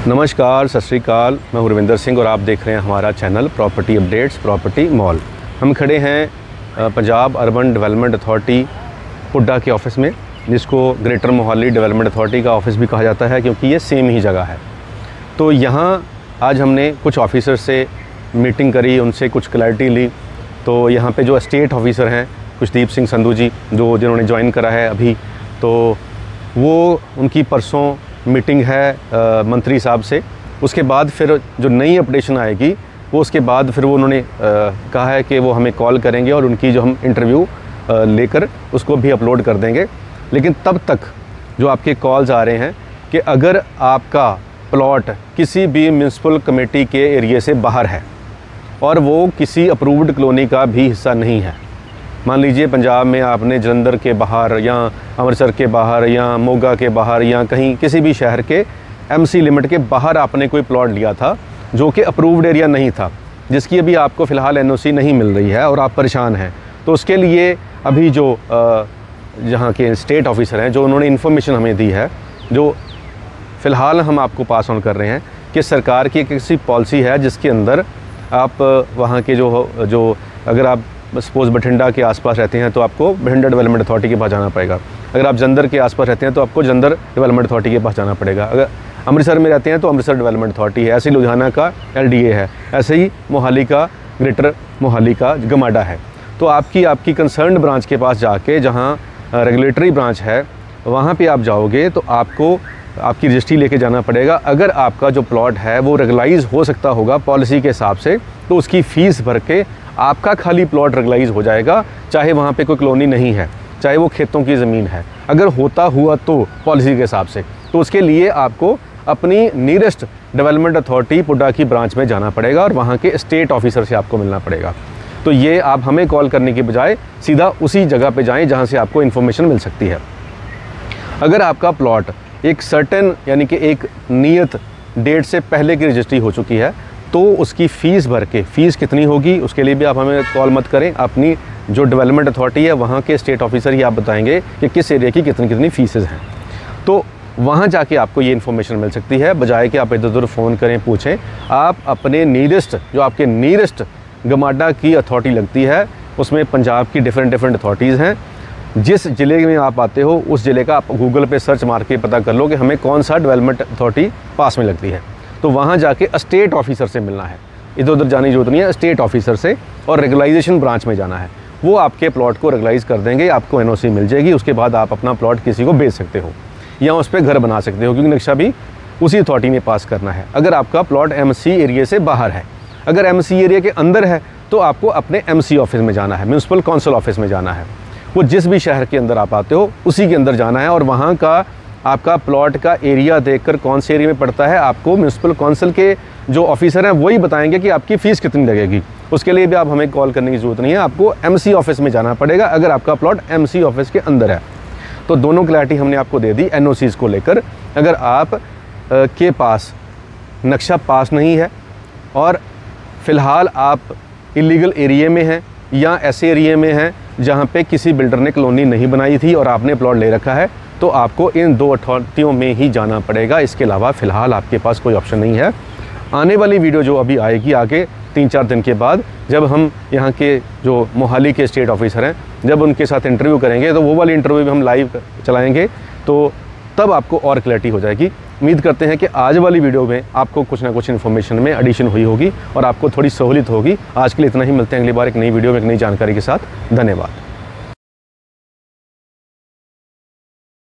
नमस्कार, सत श्री अकाल। मैं हूं रविंदर सिंह और आप देख रहे हैं हमारा channel property updates property mall. हम खड़े हैं पंजाब अर्बन डेवलपमेंट अथॉरिटी पुड्डा के ऑफ़िस में, जिसको ग्रेटर मोहाली डेवलपमेंट अथॉरिटी का ऑफ़िस भी कहा जाता है क्योंकि ये सेम ही जगह है। तो यहाँ आज हमने कुछ ऑफिसर से मीटिंग करी, उनसे कुछ क्लैरिटी ली। तो यहाँ पे जो स्टेट ऑफिसर हैं कुशदीप सिंह संधू जी, जिन्होंने ज्वाइन करा है अभी, तो वो उनकी परसों मीटिंग है मंत्री साहब से। उसके बाद फिर जो नई अपडेशन आएगी वो उसके बाद फिर वो उन्होंने कहा है कि वो हमें कॉल करेंगे और उनकी जो हम इंटरव्यू लेकर उसको भी अपलोड कर देंगे। लेकिन तब तक जो आपके कॉल्स आ रहे हैं कि अगर आपका प्लॉट किसी भी म्यूनसिपल कमेटी के एरिया से बाहर है और वो किसी अप्रूव्ड कॉलोनी का भी हिस्सा नहीं है, मान लीजिए पंजाब में आपने जलंधर के बाहर या अमृतसर के बाहर या मोगा के बाहर या कहीं किसी भी शहर के एमसी लिमिट के बाहर आपने कोई प्लॉट लिया था जो कि अप्रूव्ड एरिया नहीं था, जिसकी अभी आपको फ़िलहाल एनओसी नहीं मिल रही है और आप परेशान हैं, तो उसके लिए अभी जो यहाँ के स्टेट ऑफिसर हैं, जो उन्होंने इन्फॉर्मेशन हमें दी है, जो फ़िलहाल हम आपको पास ऑन कर रहे हैं कि सरकार की एक ऐसी पॉलिसी है जिसके अंदर आप वहाँ के जो अगर आप सपोज़ बठिंडा के आसपास रहते हैं तो आपको बठिंडा डेवलपमेंट अथॉरिटी के पास जाना पड़ेगा। अगर आप जलंधर के आसपास रहते हैं तो आपको जलंधर डेवलपमेंट अथॉरिटी के पास जाना पड़ेगा। अगर अमृतसर में रहते हैं तो अमृतसर डेवलपमेंट अथॉरिटी है, ऐसे ही लुधियाना का LDA है, ऐसे ही मोहाली का ग्रेटर मोहाली का गमाडा है। तो आपकी कंसर्न्ड ब्रांच के पास जाके, जहाँ रेगुलेटरी ब्रांच है, वहाँ पर आप जाओगे तो आपको आपकी रजिस्ट्री लेके जाना पड़ेगा। अगर आपका जो प्लॉट है वो रेगुलाइज़ हो सकता होगा पॉलिसी के हिसाब से, तो उसकी फ़ीस भर के आपका खाली प्लॉट रेगुलाइज़ हो जाएगा, चाहे वहाँ पे कोई कॉलोनी नहीं है, चाहे वो खेतों की ज़मीन है। अगर होता हुआ तो पॉलिसी के हिसाब से, तो उसके लिए आपको अपनी नियरेस्ट डेवलपमेंट अथॉरिटी पुड्डा की ब्रांच में जाना पड़ेगा और वहाँ के स्टेट ऑफिसर से आपको मिलना पड़ेगा। तो ये आप हमें कॉल करने की बजाय सीधा उसी जगह पर जाएँ जहाँ से आपको इन्फॉर्मेशन मिल सकती है। अगर आपका प्लॉट एक सर्टेन यानी कि एक नियत डेट से पहले की रजिस्ट्री हो चुकी है, तो उसकी फ़ीस भर के, फ़ीस कितनी होगी उसके लिए भी आप हमें कॉल मत करें। अपनी जो डेवलपमेंट अथॉरिटी है वहाँ के स्टेट ऑफिसर ही आप बताएंगे कि किस एरिया की कितनी कितनी फ़ीसेज़ हैं। तो वहाँ जाके आपको ये इन्फॉर्मेशन मिल सकती है, बजाय कि आप इधर उधर फ़ोन करें, पूछें। आप अपने नियरेस्ट, जो आपके नियरेस्ट गमाडा की अथॉरिटी लगती है, उसमें पंजाब की डिफरेंट अथॉरिटीज़ हैं, जिस ज़िले में आप आते हो उस ज़िले का आप गूगल पे सर्च मार के पता कर लो कि हमें कौन सा डेवलपमेंट अथॉरिटी पास में लगती है। तो वहाँ जाके स्टेट ऑफिसर से मिलना है, इधर उधर जाने की ज़रूरत नहीं है, स्टेट ऑफिसर से, और रेगुलाइजेशन ब्रांच में जाना है। वो आपके प्लॉट को रेगुलाइज़ कर देंगे, आपको एनओसी मिल जाएगी। उसके बाद आप अपना प्लॉट किसी को बेच सकते हो या उस पर घर बना सकते हो, क्योंकि नक्शा भी उसी अथॉरिटी ने पास करना है। अगर आपका प्लॉट एमसी एरिया से बाहर है, अगर एमसी एरिया के अंदर है तो आपको अपने एमसी ऑफिस में जाना है, म्यूनसिपल काउंसिल ऑफिस में जाना है। वो जिस भी शहर के अंदर आप आते हो उसी के अंदर जाना है, और वहाँ का आपका प्लॉट का एरिया देखकर कौन से एरिया में पड़ता है, आपको म्यूनसिपल काउंसिल के जो ऑफिसर हैं वही बताएंगे कि आपकी फ़ीस कितनी लगेगी। उसके लिए भी आप हमें कॉल करने की ज़रूरत नहीं है, आपको एमसी ऑफिस में जाना पड़ेगा अगर आपका प्लॉट एमसी ऑफिस के अंदर है। तो दोनों क्लैरिटी हमने आपको दे दी एनओसीज़ को लेकर। अगर आप के पास नक्शा पास नहीं है और फ़िलहाल आप इलीगल एरिया में हैं या ऐसे एरिया में हैं जहाँ पे किसी बिल्डर ने कॉलोनी नहीं बनाई थी और आपने प्लॉट ले रखा है, तो आपको इन दो अथॉरिटियों में ही जाना पड़ेगा। इसके अलावा फ़िलहाल आपके पास कोई ऑप्शन नहीं है। आने वाली वीडियो जो अभी आएगी आगे 3-4 दिन के बाद, जब हम यहाँ के जो मोहाली के स्टेट ऑफिसर हैं, जब उनके साथ इंटरव्यू करेंगे, तो वो वाली इंटरव्यू भी हम लाइव चलाएँगे, तो तब आपको और क्लैरिटी हो जाएगी। उम्मीद करते हैं कि आज वाली वीडियो में आपको कुछ ना कुछ इन्फॉर्मेशन में एडिशन हुई होगी और आपको थोड़ी सहूलियत होगी। आज के लिए इतना ही, मिलते हैं अगली बार एक नई वीडियो में एक नई जानकारी के साथ। धन्यवाद।